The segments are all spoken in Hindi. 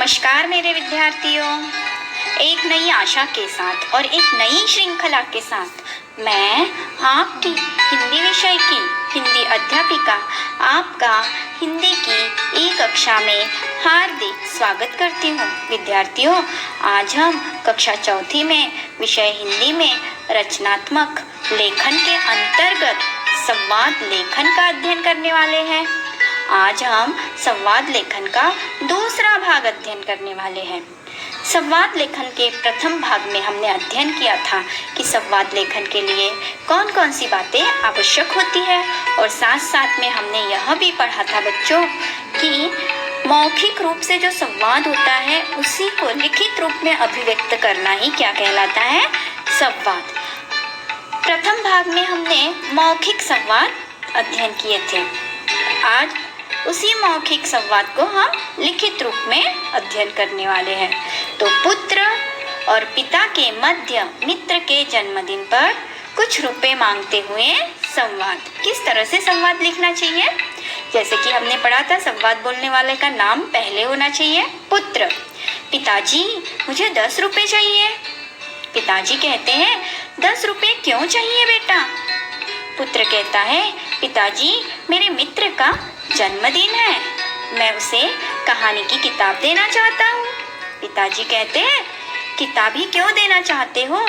नमस्कार मेरे विद्यार्थियों। एक नई आशा के साथ और एक नई श्रृंखला के साथ मैं आपकी हिंदी विषय की हिंदी अध्यापिका आपका हिंदी की ई कक्षा में हार्दिक स्वागत करती हूँ। विद्यार्थियों, आज हम कक्षा चौथी में विषय हिंदी में रचनात्मक लेखन के अंतर्गत संवाद लेखन का अध्ययन करने वाले हैं। आज हम संवाद लेखन का दूसरा भाग अध्ययन करने वाले हैं। संवाद लेखन के प्रथम भाग में हमने अध्ययन किया था कि संवाद लेखन के लिए कौन कौन सी बातें आवश्यक होती है, और साथ साथ में हमने यह भी पढ़ा था बच्चों कि मौखिक रूप से जो संवाद होता है उसी को लिखित रूप में अभिव्यक्त करना ही क्या कहलाता है, संवाद। प्रथम भाग में हमने मौखिक संवाद अध्ययन किए थे। आज उसी मौखिक संवाद को हम लिखित रूप में अध्ययन करने वाले हैं। तो पुत्र और पिता के मध्य मित्र के जन्मदिन पर कुछ रुपए मांगते हुए संवाद। किस तरह से संवाद लिखना चाहिए? जैसे कि हमने पढ़ा था, संवाद बोलने वाले का नाम पहले होना चाहिए। पुत्र: पिताजी, मुझे 10 रुपए चाहिए। पिताजी कहते हैं, 10 रुपए क्यों चाहिए बेटा? पुत्र कहता है, पिताजी, मेरे मित्र का जन्मदिन है, मैं उसे कहानी की किताब देना चाहता हूँ। पिताजी कहते हैं, किताब ही क्यों देना चाहते हो,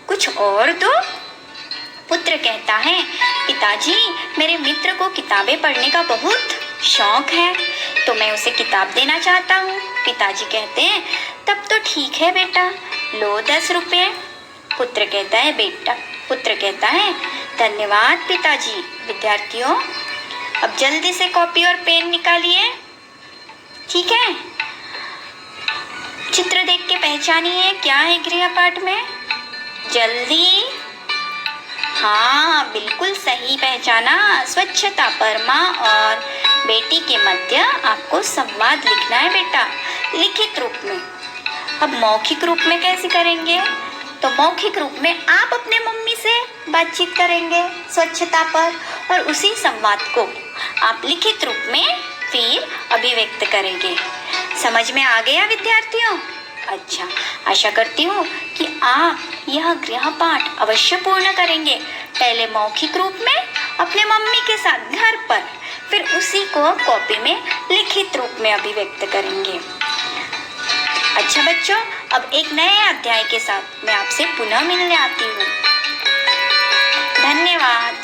कुछ और दो। पुत्र कहता है, पिताजी, मेरे मित्र को किताबें पढ़ने का बहुत शौक है, तो मैं उसे किताब देना चाहता हूँ। पिताजी कहते हैं, तब तो ठीक है बेटा, लो 10 रुपये। पुत्र कहता है, धन्यवाद पिताजी। विद्यार्थियों, अब जल्दी से कॉपी और पेन निकालिए, ठीक है? चित्र देख के पहचानिए क्या है गृहपाठ में, जल्दी। हाँ, बिल्कुल सही पहचाना। स्वच्छता पर माँ और बेटी के मध्य आपको संवाद लिखना है बेटा, लिखित रूप में। अब मौखिक रूप में कैसे करेंगे? तो मौखिक रूप में आप अपने मम्मी से बातचीत करेंगे स्वच्छता पर, और उसी संवाद को आप लिखित रूप में फिर अभिव्यक्त करेंगे। समझ में आ गया विद्यार्थियों? अच्छा, आशा करती हूँ कि आप यह गृहपाठ अवश्य पूर्ण करेंगे। पहले मौखिक रूप में अपने मम्मी के साथ घर पर, फिर उसी को कॉपी में लिखित रूप में अभिव्यक्त करेंगे। अच्छा बच्चों, अब एक नए अध्याय के साथ मैं आपसे पुनः मिलने आती हूँ। धन्यवाद।